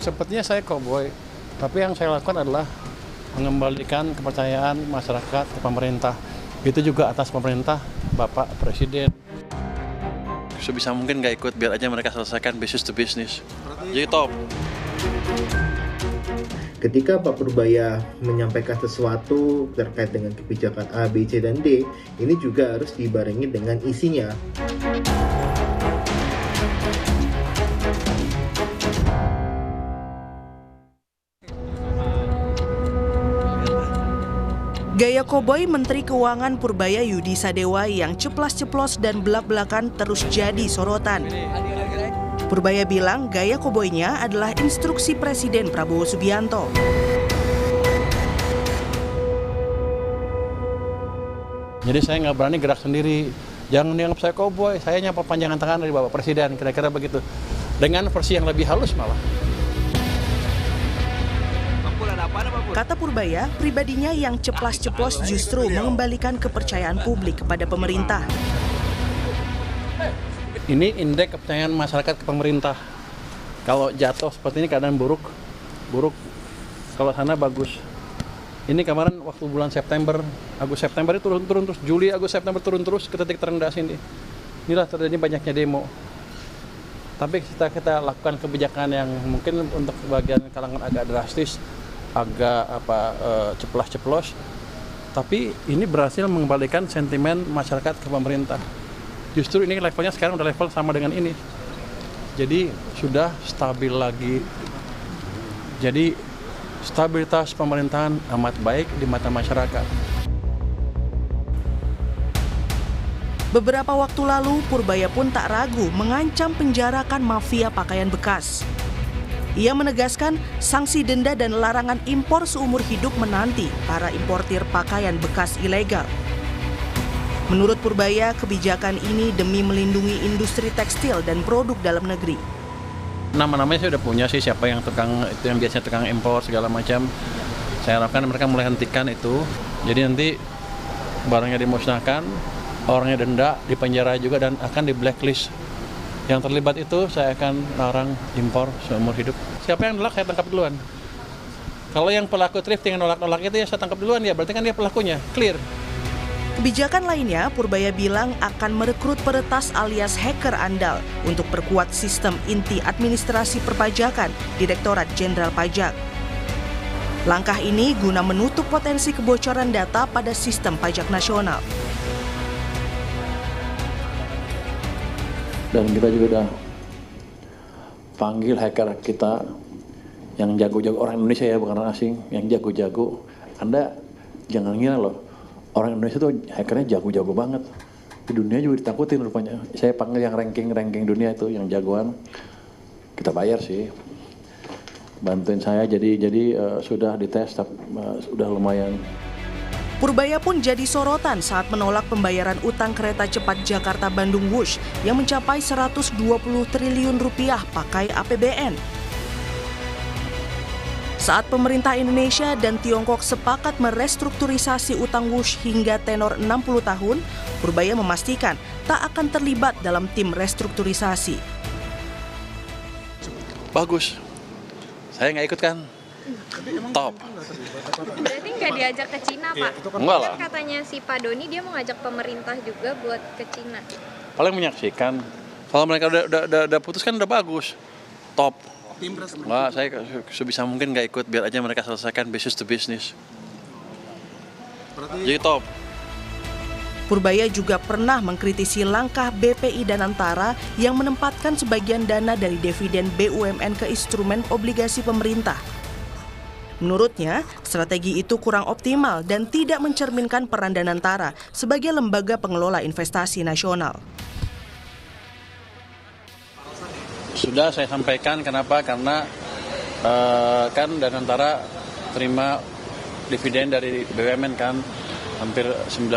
Sepertinya saya cowboy, tapi yang saya lakukan adalah mengembalikan kepercayaan masyarakat ke pemerintah. Itu juga atas pemerintah Bapak Presiden. Sebisa mungkin nggak ikut, biar aja mereka selesaikan business to business. Jadi top. Ketika Pak Purbaya menyampaikan sesuatu terkait dengan kebijakan A, B, C, dan D, ini juga harus dibarengi dengan isinya. Gaya koboi Menteri Keuangan Purbaya Yudi Sadewa yang ceplas-ceplos dan belak-belakan terus jadi sorotan. Purbaya bilang gaya koboinya adalah instruksi Presiden Prabowo Subianto. Jadi saya nggak berani gerak sendiri. Jangan dianggap saya koboi, saya nyapa panjangan tangan dari Bapak Presiden, kira-kira begitu. Dengan versi yang lebih halus malah. Kata Purbaya, pribadinya yang ceplas-ceplos justru mengembalikan kepercayaan publik kepada pemerintah. Ini indeks kepercayaan masyarakat ke pemerintah. Kalau jatuh seperti ini keadaan buruk. Kalau sana bagus. Ini kemarin waktu bulan September, Agustus September itu turun terus, Juli, Agustus September turun terus ke titik terendah sini. Inilah terjadi banyaknya demo. Tapi kita lakukan kebijakan yang mungkin untuk bagian kalangan agak drastis, agak ceplas-ceplos, tapi ini berhasil mengembalikan sentimen masyarakat ke pemerintah. Justru ini levelnya sekarang udah level sama dengan ini, jadi sudah stabil lagi. Jadi stabilitas pemerintahan amat baik di mata masyarakat. Beberapa waktu lalu, Purbaya pun tak ragu mengancam penjarakan mafia pakaian bekas. Ia menegaskan sanksi denda dan larangan impor seumur hidup menanti para importir pakaian bekas ilegal. Menurut Purbaya, kebijakan ini demi melindungi industri tekstil dan produk dalam negeri. Nama-namanya saya udah punya sih, siapa yang biasanya tukang impor segala macam. Saya harapkan mereka mulai hentikan itu. Jadi nanti barangnya dimusnahkan, orangnya denda, dipenjara juga, dan akan di blacklist. Yang terlibat itu saya akan larang impor seumur hidup. Siapa yang nolak, saya tangkap duluan. Kalau yang pelaku thrifting yang nolak-nolak itu ya saya tangkap duluan, ya berarti kan dia pelakunya, clear. Kebijakan lainnya, Purbaya bilang akan merekrut peretas alias hacker andal untuk perkuat sistem inti administrasi perpajakan Direktorat Jenderal Pajak. Langkah ini guna menutup potensi kebocoran data pada sistem pajak nasional. Dan kita juga udah panggil hacker kita yang jago-jago, orang Indonesia ya, bukan orang asing, yang jago-jago. Anda jangan ngira loh, orang Indonesia tuh hackernya jago-jago banget. Di dunia juga ditakutin rupanya. Saya panggil yang ranking dunia itu, yang jagoan. Kita bayar sih, bantuin saya. Jadi sudah dites, sudah lumayan. Purbaya pun jadi sorotan saat menolak pembayaran utang kereta cepat Jakarta-Bandung Wush yang mencapai 120 triliun rupiah pakai APBN. Saat pemerintah Indonesia dan Tiongkok sepakat merestrukturisasi utang Wush hingga tenor 60 tahun, Purbaya memastikan tak akan terlibat dalam tim restrukturisasi. Bagus, saya nggak ikut kan? Top. Berarti nggak diajak ke Cina, Pak? Enggak lah. Kan katanya si Pak Doni dia mau ngajak pemerintah juga buat ke Cina. Paling menyaksikan. Kalau mereka udah putus kan udah bagus. Top. Enggak, saya sebisa mungkin nggak ikut, biar aja mereka selesaikan business to business. Jadi top. Purbaya juga pernah mengkritisi langkah BPI dan Antara yang menempatkan sebagian dana dari dividen BUMN ke instrumen obligasi pemerintah. Menurutnya, strategi itu kurang optimal dan tidak mencerminkan peran Danantara sebagai lembaga pengelola investasi nasional. Sudah saya sampaikan kenapa, karena kan Danantara terima dividen dari BUMN kan, hampir 90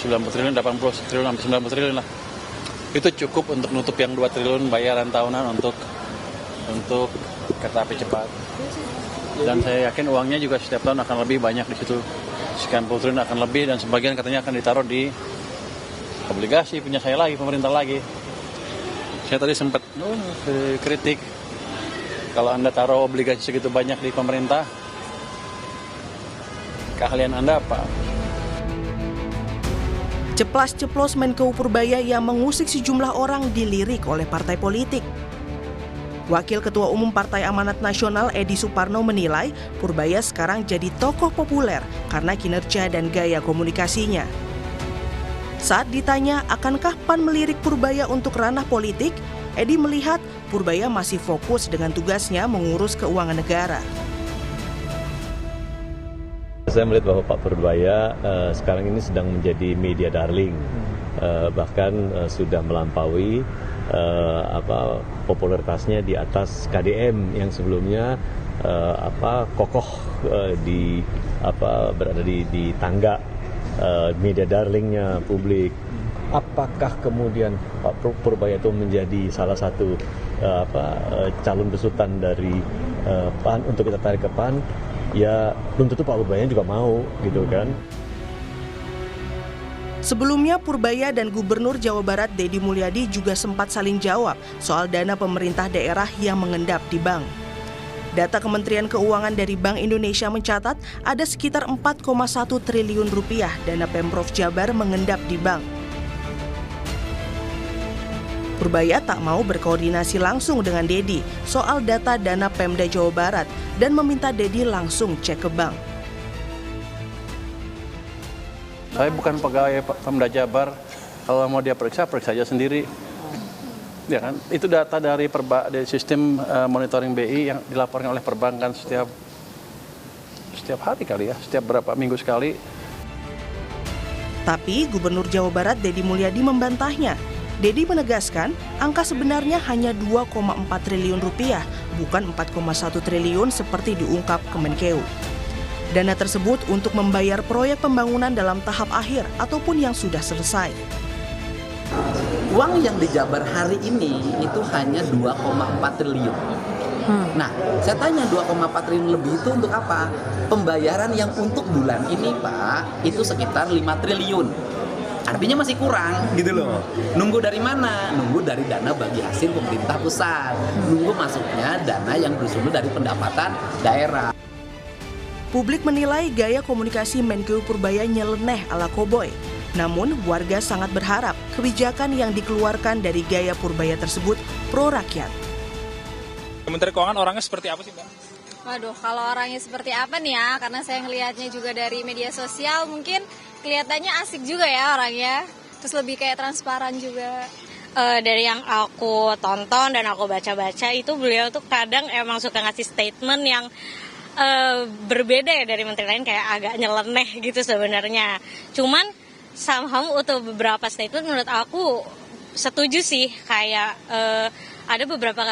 triliun, 80 triliun, hampir 90 triliun lah. Itu cukup untuk nutup yang 2 triliun bayaran tahunan untuk kereta api cepat. Dan saya yakin uangnya juga setiap tahun akan lebih banyak di situ. Sekian puluh triliun akan lebih, dan sebagian katanya akan ditaruh di obligasi punya saya lagi, pemerintah lagi. Saya tadi sempat kritik Kalau Anda taruh obligasi segitu banyak di pemerintah, keahlian Anda apa? Ceplas-ceplos Menko Purbaya yang mengusik sejumlah orang dilirik oleh partai politik. Wakil Ketua Umum Partai Amanat Nasional Edi Suparno menilai Purbaya sekarang jadi tokoh populer karena kinerja dan gaya komunikasinya. Saat ditanya akankah PAN melirik Purbaya untuk ranah politik, Edi melihat Purbaya masih fokus dengan tugasnya mengurus keuangan negara. Saya melihat bahwa Pak Purbaya sekarang ini sedang menjadi media darling, bahkan sudah melampaui popularitasnya di atas KDM yang sebelumnya kokoh berada di tangga media darlingnya publik. Apakah kemudian Pak Purbaya itu menjadi salah satu calon besutan dari PAN untuk kita tarik ke PAN? Ya belum tentu Pak Purbaya juga mau gitu kan. Sebelumnya Purbaya dan Gubernur Jawa Barat Deddy Mulyadi juga sempat saling jawab soal dana pemerintah daerah yang mengendap di bank. Data Kementerian Keuangan dari Bank Indonesia mencatat ada sekitar 4,1 triliun rupiah dana Pemprov Jabar mengendap di bank. Purbaya tak mau berkoordinasi langsung dengan Deddy soal data dana Pemda Jawa Barat dan meminta Deddy langsung cek ke bank. Saya bukan pegawai Pemda Jabar, kalau mau dia periksa aja sendiri. Ya kan? Itu data dari sistem monitoring BI yang dilaporkan oleh perbankan setiap hari kali ya, setiap berapa minggu sekali. Tapi Gubernur Jawa Barat Deddy Mulyadi membantahnya. Deddy menegaskan angka sebenarnya hanya 2,4 triliun rupiah, bukan 4,1 triliun seperti diungkap Kemenkeu. Dana tersebut untuk membayar proyek pembangunan dalam tahap akhir ataupun yang sudah selesai. Uang yang dijabar hari ini itu hanya 2,4 triliun. Nah, saya tanya 2,4 triliun lebih itu untuk apa? Pembayaran yang untuk bulan ini, Pak, itu sekitar 5 triliun. Artinya masih kurang gitu loh. Nunggu dari mana? Nunggu dari dana bagi hasil pemerintah pusat. Nunggu masuknya dana yang bersumber dari pendapatan daerah. Publik menilai gaya komunikasi Menkeu Purbaya nyeleneh ala koboi. Namun warga sangat berharap kebijakan yang dikeluarkan dari gaya Purbaya tersebut pro rakyat. Menteri Keuangan orangnya seperti apa sih, Mbak? Waduh, kalau orangnya seperti apa nih ya? Karena saya ngelihatnya juga dari media sosial, mungkin kelihatannya asik juga ya orangnya. Terus lebih kayak transparan juga. Dari yang aku tonton dan aku baca-baca itu beliau tuh kadang emang suka ngasih statement yang berbeda ya dari menteri lain, kayak agak nyeleneh gitu sebenarnya. Cuman somehow untuk beberapa statement menurut aku setuju sih, kayak ada beberapa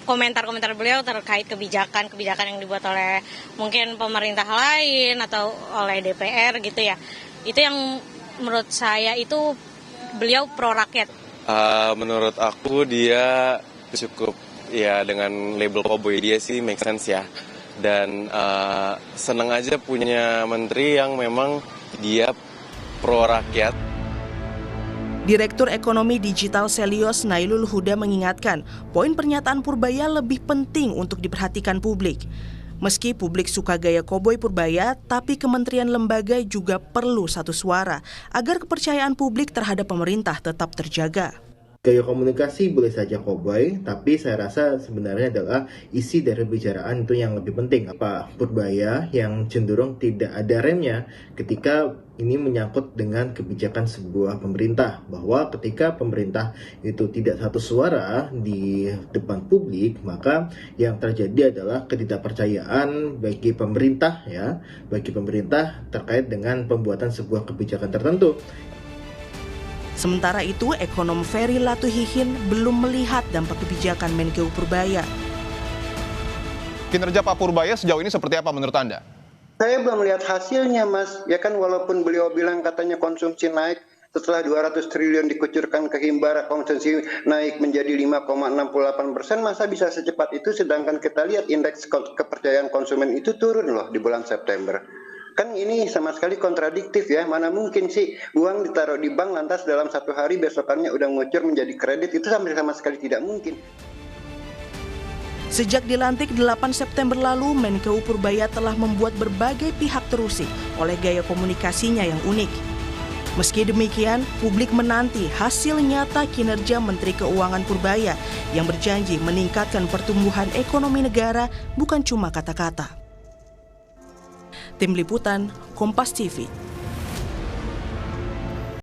komentar-komentar beliau terkait kebijakan yang dibuat oleh mungkin pemerintah lain atau oleh DPR gitu ya. Itu yang menurut saya itu beliau pro rakyat. Menurut aku dia cukup ya dengan label cowboy dia sih make sense ya. Dan seneng aja punya menteri yang memang dia pro rakyat. Direktur Ekonomi Digital Selios Nailul Huda mengingatkan, poin pernyataan Purbaya lebih penting untuk diperhatikan publik. Meski publik suka gaya koboi Purbaya, tapi kementerian lembaga juga perlu satu suara agar kepercayaan publik terhadap pemerintah tetap terjaga. Gaya komunikasi boleh saja koboi, tapi saya rasa sebenarnya adalah isi dari pembicaraan itu yang lebih penting. Apa Purbaya yang cenderung tidak ada remnya ketika ini menyangkut dengan kebijakan sebuah pemerintah, bahwa ketika pemerintah itu tidak satu suara di depan publik, maka yang terjadi adalah ketidakpercayaan bagi pemerintah terkait dengan pembuatan sebuah kebijakan tertentu. Sementara itu, ekonom Ferry Latuhihin belum melihat dampak kebijakan Menkeu Purbaya. Kinerja Pak Purbaya sejauh ini seperti apa menurut Anda? Saya belum melihat hasilnya, Mas. Ya kan walaupun beliau bilang katanya konsumsi naik, setelah 200 triliun dikucurkan ke Himbara, konsumsi naik menjadi 5,68%, masa bisa secepat itu, sedangkan kita lihat indeks kepercayaan konsumen itu turun loh di bulan September. Kan ini sama sekali kontradiktif ya, mana mungkin sih uang ditaruh di bank lantas dalam satu hari besokannya udah ngucur menjadi kredit, itu sama sekali tidak mungkin. Sejak dilantik 8 September lalu, Menkeu Purbaya telah membuat berbagai pihak terusik oleh gaya komunikasinya yang unik. Meski demikian, publik menanti hasil nyata kinerja Menteri Keuangan Purbaya yang berjanji meningkatkan pertumbuhan ekonomi negara, bukan cuma kata-kata. Tim Liputan, Kompas TV.